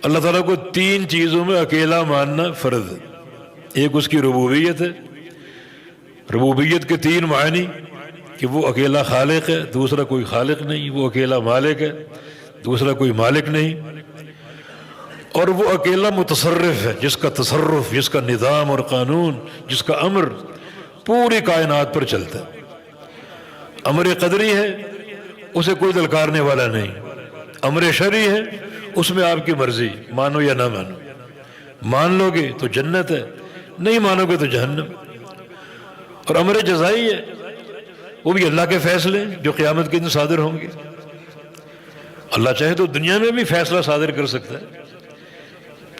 اللہ تعالیٰ کو تین چیزوں میں اکیلا ماننا فرض ہے۔ ایک اس کی ربوبیت ہے، ربوبیت کے تین معنی کہ وہ اکیلا خالق ہے، دوسرا کوئی خالق نہیں، وہ اکیلا مالک ہے، دوسرا کوئی مالک نہیں، اور وہ اکیلا متصرف ہے، جس کا تصرف، جس کا نظام اور قانون، جس کا امر پوری کائنات پر چلتا ہے۔ امر قدری ہے، اسے کوئی دلکارنے والا نہیں۔ امر شرعی ہے، اس میں آپ کی مرضی، مانو یا نہ مانو۔ مان لو گے تو جنت ہے، نہیں مانو گے تو جہنم۔ اور امر جزائی ہے، وہ بھی اللہ کے فیصلے جو قیامت کے دن صادر ہوں گے۔ اللہ چاہے تو دنیا میں بھی فیصلہ صادر کر سکتا ہے،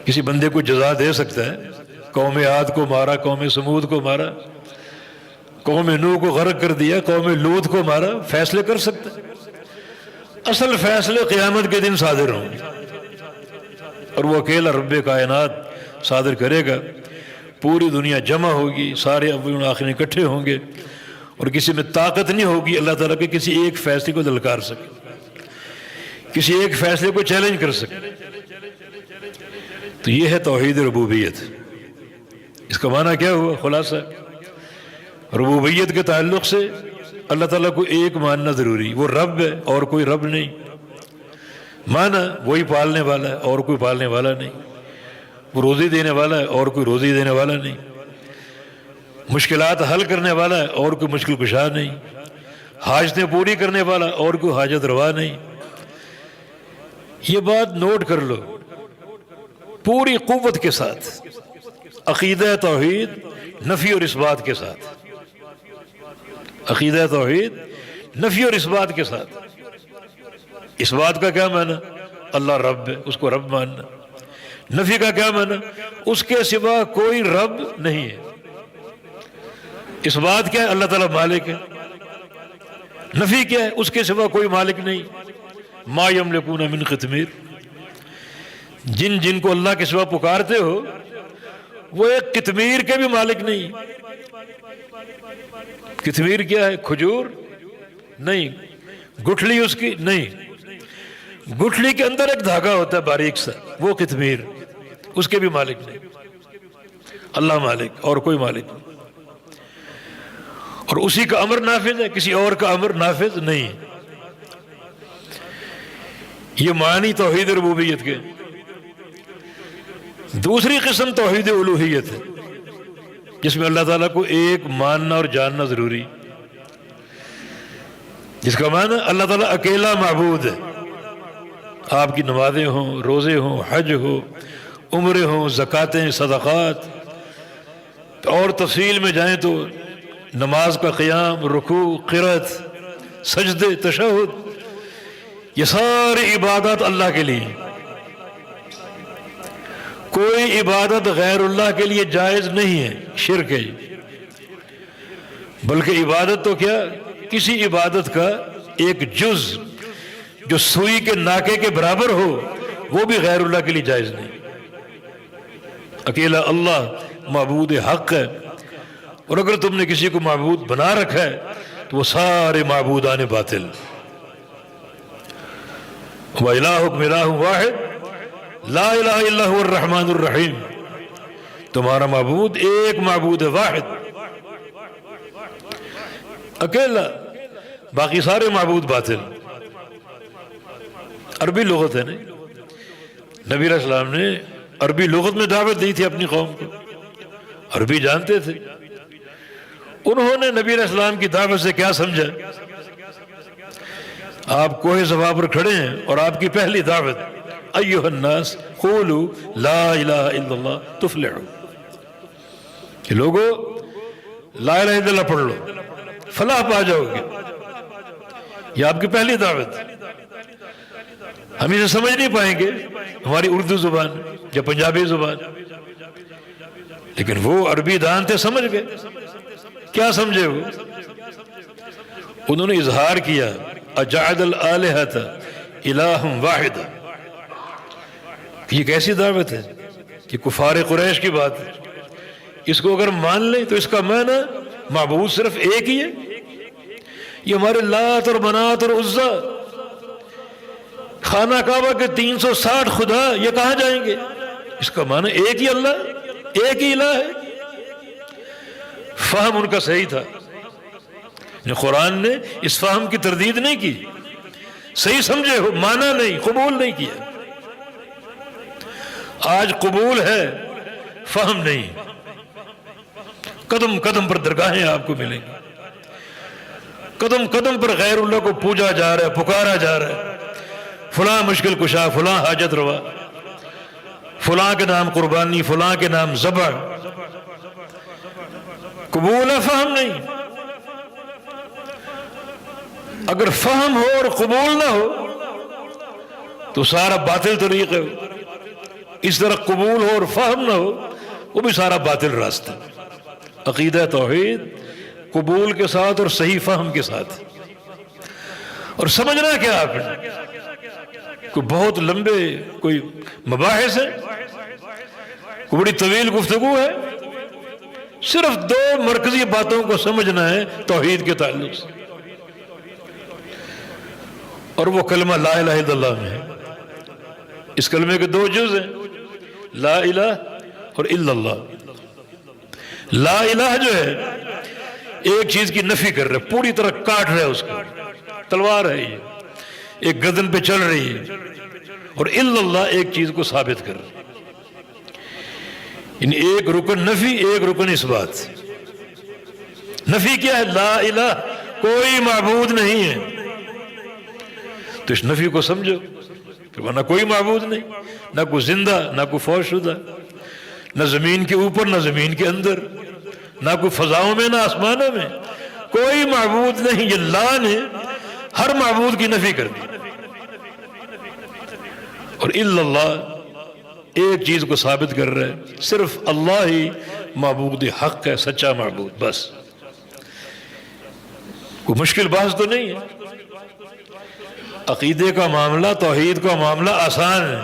کسی بندے کو جزا دے سکتا ہے۔ قوم عاد کو مارا، قوم سمود کو مارا، قوم نوح کو غرق کر دیا، قوم لوط کو مارا، فیصلے کر سکتا ہے۔ اصل فیصلے قیامت کے دن صادر ہوں گے، اور وہ اکیلا رب کائنات صادر کرے گا۔ پوری دنیا جمع ہوگی، سارے اولین آخرین اکٹھے ہوں گے، اور کسی میں طاقت نہیں ہوگی اللہ تعالیٰ کے کسی ایک فیصلے کو دلکار سکے، کسی ایک فیصلے کو چیلنج کر سکے۔ تو یہ ہے توحید ربوبیت۔ اس کا معنی کیا ہوا؟ خلاصہ ربوبیت کے تعلق سے اللہ تعالیٰ کو ایک ماننا ضروری، وہ رب ہے اور کوئی رب نہیں۔ مانا وہی پالنے والا ہے اور کوئی پالنے والا نہیں، وہ روزی دینے والا ہے اور کوئی روزی دینے والا نہیں، مشکلات حل کرنے والا ہے اور کوئی مشکل کشا نہیں، حاجتیں پوری کرنے والا اور کوئی حاجت روا نہیں۔ یہ بات نوٹ کر لو پوری قوت کے ساتھ، عقیدہ توحید نفی اور اثبات کے ساتھ، عقیدہ توحید نفی اور اثبات کے ساتھ۔ اثبات کا کیا معنی؟ اللہ رب ہے، اس کو رب ماننا۔ نفی کا کیا معنی؟ اس کے سوا کوئی رب نہیں ہے۔ اثبات کیا ہے؟ اللہ تعالیٰ مالک ہے۔ نفی کیا ہے؟ اس کے سوا کوئی مالک نہیں۔ ما یملکون من قطمیر، جن کو اللہ کے سوا پکارتے ہو وہ ایک قطمیر کے بھی مالک نہیں۔ قطمیر کیا ہے؟ کھجور نہیں، گٹھلی اس کی نہیں، گٹھلی کے اندر ایک دھاگا ہوتا ہے باریک سا، وہ قطمیر، اس کے بھی مالک نہیں۔ اللہ مالک اور کوئی مالک نہیں، اور اسی کا امر نافذ ہے، کسی اور کا امر نافذ نہیں۔ یہ معنی توحید ربوبیت کے۔ دوسری قسم توحید الوہیت ہے، جس میں اللہ تعالیٰ کو ایک ماننا اور جاننا ضروری، جس کا معنی اللہ تعالیٰ اکیلا معبود ہے۔ آپ کی نمازیں ہوں، روزے ہوں، حج ہو، عمرے ہوں، زکاتیں، صدقات، اور تفصیل میں جائیں تو نماز کا قیام، رکوع، قرأت، سجدے، تشہد، یہ ساری عبادات اللہ کے لیے۔ کوئی عبادت غیر اللہ کے لیے جائز نہیں ہے، شرک ہے۔ بلکہ عبادت تو کیا، کسی عبادت کا ایک جز جو سوئی کے ناکے کے برابر ہو وہ بھی غیر اللہ کے لیے جائز نہیں۔ اکیلا اللہ معبود حق ہے، اور اگر تم نے کسی کو معبود بنا رکھا ہے تو وہ سارے معبودان باطل۔ وَإِلَٰهُكُمْ إِلَٰهٌ وَاحِدٌ لا الہ الا هو الرحمن الرحیم، تمہارا معبود ایک معبود ہے، واحد، اکیلا، باقی سارے معبود باطل۔ عربی لغت ہے نہیں، نبی علیہ السلام نے عربی لغت میں دعوت دی تھی اپنی قوم کو، عربی جانتے تھے۔ انہوں نے نبی علیہ السلام کی دعوت سے کیا سمجھا؟ آپ کوہ صفا پر کھڑے ہیں اور آپ کی پہلی دعوت ایھا الناس قولوا لا الہ الا اللہ تفلحوا، کہ لوگو لا الہ الا اللہ پڑھ لو فلاح پا جاؤ گے۔ یہ آپ کی پہلی دعوت۔ ہم اسے سمجھ نہیں پائیں گے ہماری اردو زبان یا پنجابی زبان، لیکن وہ عربی دان تھے، سمجھ گئے۔ کیا سمجھے وہ؟ انہوں نے اظہار کیا اجعل الآلہۃ الہا واحدا۔ یہ کیسی دعوت ہے؟ کہ کفار قریش کی بات ہے۔ اس کو اگر مان لیں تو اس کا معنی معبود صرف ایک ہی ہے۔ یہ ہمارے لات اور منات اور عزا خانہ کعبہ کے 360 خدا یہ کہاں جائیں گے؟ اس کا معنی ایک ہی اللہ، ایک ہی الہ ہے۔ فہم ان کا صحیح تھا، قرآن نے اس فہم کی تردید نہیں کی، صحیح سمجھے ہو، مانا نہیں، قبول نہیں کیا۔ آج قبول ہے، فہم نہیں۔ قدم قدم پر درگاہیں آپ کو ملیں گی، قدم قدم پر غیر اللہ کو پوجا جا رہا ہے، پکارا جا رہا ہے، فلاں مشکل کشا، فلاں حاجت روا، فلاں کے نام قربانی، فلاں کے نام ذبح۔ قبول ہے، فہم نہیں۔ اگر فہم ہو اور قبول نہ ہو تو سارا باطل طریقہ ہو، اس طرح قبول ہو اور فہم نہ ہو وہ بھی سارا باطل راستہ۔ عقیدہ توحید قبول کے ساتھ اور صحیح فہم کے ساتھ، اور سمجھنا کیا آپ نے، کوئی بہت لمبے کوئی مباحث ہے، کوئی بڑی طویل گفتگو ہے، صرف 2 مرکزی باتوں کو سمجھنا ہے توحید کے تعلق سے، اور وہ کلمہ لا الہ الا اللہ میں ہے۔ اس کلمے کے 2 جز ہیں، لا الہ اور الا اللہ۔ لا الہ جو ہے ایک چیز کی نفی کر رہا ہے، پوری طرح کاٹ رہا ہے اس کو، تلوار ہے یہ، ایک گردن پہ چل رہی ہے، اور الا اللہ ایک چیز کو ثابت کر رہا ہے، یعنی ایک رکن نفی، ایک رکن اس بات۔ نفی کیا ہے؟ لا الہ، کوئی معبود نہیں ہے، تو اس نفی کو سمجھو، ورنہ کوئی معبود نہیں، نہ کوئی زندہ، نہ کوئی فوت شدہ، نہ زمین کے اوپر نہ زمین کے اندر، نہ کوئی فضاؤں میں نہ آسمانوں میں، کوئی معبود نہیں۔ یہ لا نے ہر معبود کی نفی کر دی، اور الا اللہ ایک چیز کو ثابت کر رہا ہے، صرف اللہ ہی معبود حق ہے، سچا معبود، بس۔ کوئی مشکل بحث تو نہیں ہے۔ عقیدے کا معاملہ، توحید کا معاملہ آسان ہے،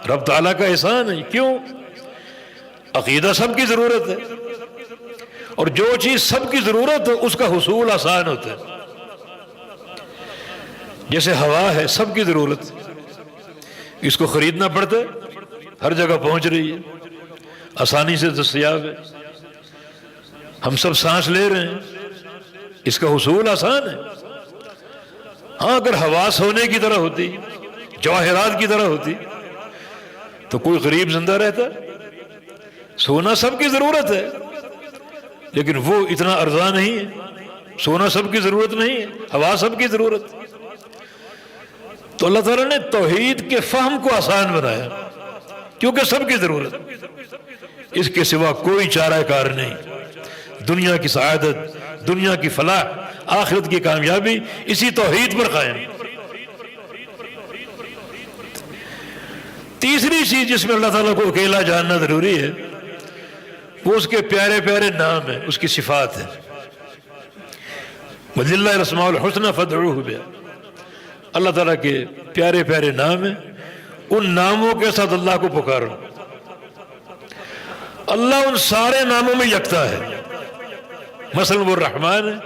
رب تعالیٰ کا احسان ہے۔ کیوں؟ عقیدہ سب کی ضرورت ہے، اور جو چیز سب کی ضرورت ہے اس کا حصول آسان ہوتا ہے۔ جیسے ہوا ہے، سب کی ضرورت، اس کو خریدنا پڑتا ہے، ہر جگہ پہنچ رہی ہے، آسانی سے دستیاب ہے، ہم سب سانس لے رہے ہیں، اس کا حصول آسان ہے۔ ہاں اگر ہوا سونے کی طرح ہوتی، جواہرات کی طرح ہوتی تو کوئی غریب زندہ رہتا؟ سونا سب کی ضرورت ہے، لیکن وہ اتنا ارزاں نہیں ہے، سونا سب کی ضرورت نہیں ہے، ہوا سب کی ضرورت۔ تو اللہ تعالیٰ نے توحید کے فہم کو آسان بنایا، کیونکہ سب کی ضرورت، اس کے سوا کوئی چارہ کار نہیں۔ دنیا کی سعادت، دنیا کی فلاح، آخرت کی کامیابی اسی توحید پر قائم۔ تیسری چیز جس میں اللہ تعالیٰ کو اکیلا جاننا ضروری ہے، وہ اس کے پیارے پیارے نام ہیں، اس کی صفات ہیں۔ وَلِلَّهِ الْأَسْمَاءُ الْحُسْنَى فَادْعُوهُ بِهَا، اللہ تعالیٰ کے پیارے پیارے نام ہیں، ان ناموں کے ساتھ اللہ کو پکارو۔ اللہ ان سارے ناموں میں یکتا ہے، مثلا وہ رحمان ہے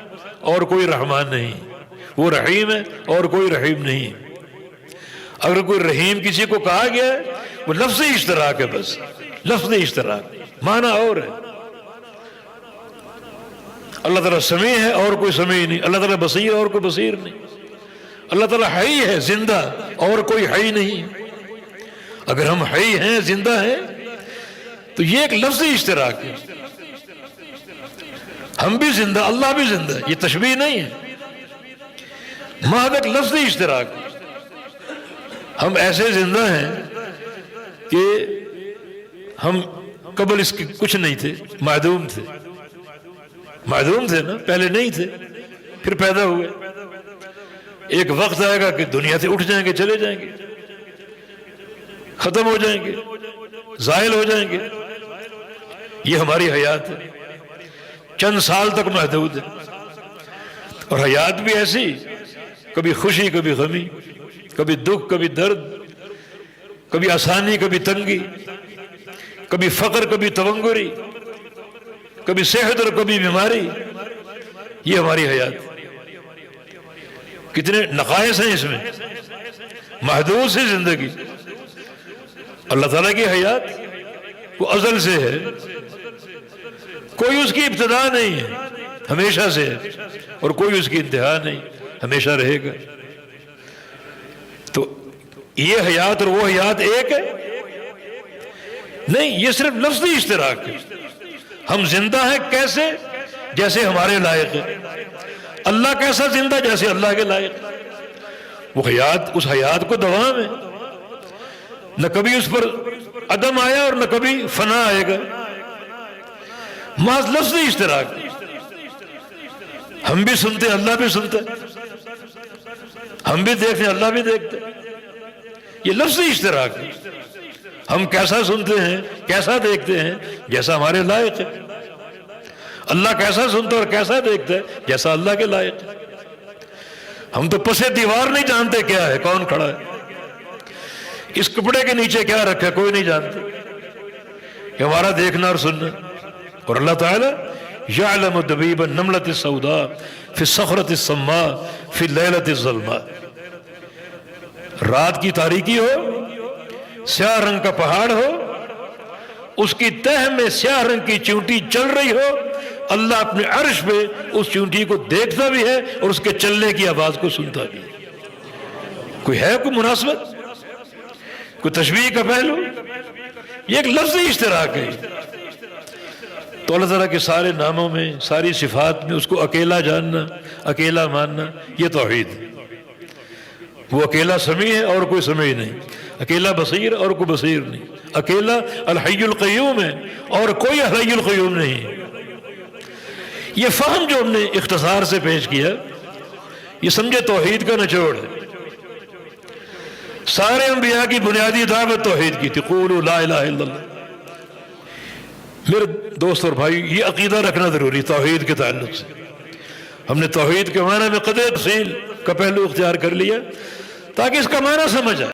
اور کوئی رحمان نہیں، وہ رحیم ہے اور کوئی رحیم نہیں۔ اگر کوئی رحیم کسی کو کہا گیا ہے وہ لفظ اشتراک ہے، بس لفظ اشتراک، معنی اور ہے۔ اللہ تعالیٰ سمیع ہے اور کوئی سمیع نہیں، اللہ تعالیٰ بصیر اور کوئی بصیر نہیں، اللہ تعالیٰ حی ہے زندہ اور کوئی حی نہیں۔ اگر ہم حی ہیں، زندہ ہیں، تو یہ ایک لفظ اشتراک ہے، ہم بھی زندہ، اللہ بھی زندہ، یہ تشبیہ نہیں ہے، محض ایک لفظ اشتراک۔ ہم ایسے زندہ ہیں کہ ہم قبل اس کے کچھ نہیں تھے، معدوم تھے، معدوم تھے نا، پہلے نہیں تھے، پھر پیدا ہوئے۔ ایک وقت آئے گا کہ دنیا سے اٹھ جائیں گے، چلے جائیں گے، ختم ہو جائیں گے، زائل ہو جائیں گے۔ یہ ہماری حیات ہے، چند سال تک محدود ہے، اور حیات بھی ایسی، کبھی خوشی کبھی غمی، کبھی دکھ کبھی درد، کبھی آسانی کبھی تنگی، کبھی فقر کبھی تونگری، کبھی صحت اور کبھی بیماری۔ یہ ہماری حیات۔ کتنے نقائص ہیں اس میں، محدود سی زندگی. اللہ تعالیٰ کی حیات وہ ازل سے ہے، کوئی اس کی ابتدا نہیں ہے، ہمیشہ سے ہے، اور کوئی اس کی انتہا نہیں، ہمیشہ رہے گا. تو یہ حیات اور وہ حیات ایک ہے نہیں، یہ صرف لفظی اشتراک ہے. ہم زندہ ہیں کیسے؟ جیسے ہمارے لائق ہے. اللہ کیسا زندہ؟ جیسے اللہ کے لائق. وہ حیات، اس حیات کو دوام ہے، نہ کبھی اس پر عدم آیا اور نہ کبھی فنا آئے گا. محض لفظی اشتراک. ہم بھی سنتے ہیں، اللہ بھی سنتا ہے، ہم بھی دیکھتے ہیں، اللہ بھی دیکھتا ہے. یہ لفظی اشتراک ہے. ہم کیسا سنتے ہیں، کیسا دیکھتے ہیں؟ جیسا ہمارے لائق ہے. اللہ کیسا سنتا اور کیسا دیکھتا ہے؟ جیسا اللہ کے لائق ہے. ہم تو پسے دیوار نہیں جانتے کیا ہے، کون کھڑا ہے، اس کپڑے کے نیچے کیا رکھا ہے، کوئی نہیں جانتا. یہ ہمارا دیکھنا اور سننا. اور اللہ تعالیٰ یعلم دبیب النملۃ السوداء فی الصخرۃ الصماء فی اللیلۃ الظلماء. رات کی تاریکی ہو، سیاہ رنگ کا پہاڑ ہو، اس کی تہ میں سیاہ رنگ کی چونٹی چل رہی ہو، اللہ اپنے عرش پہ اس چونٹی کو دیکھتا بھی ہے اور اس کے چلنے کی آواز کو سنتا بھی ہے. کوئی ہے کوئی مناسبت، کوئی تشبیہ کا پہلو؟ یہ ایک لفظی اشتراک ہے. تو اللہ تعالیٰ کے سارے ناموں میں، ساری صفات میں اس کو اکیلا جاننا، اکیلا ماننا، یہ توحید ہے. وہ اکیلا سمیع ہے اور کوئی سمیع نہیں، اکیلا بصیر اور کوئی بصیر نہیں، اکیلا الحی القیوم ہے اور کوئی الحی القیوم نہیں. یہ فہم جو ہم نے اختصار سے پیش کیا، یہ سمجھے توحید کا نچوڑ ہے. سارے انبیاء کی بنیادی دعوت توحید کی تھی، قولوا لا الہ الا اللہ. میرے دوست اور بھائی، یہ عقیدہ رکھنا ضروری توحید کے تعلق سے. ہم نے توحید کے معنی میں قدر تفصیل کا پہلو اختیار کر لیا تاکہ اس کا معنی سمجھ آئے.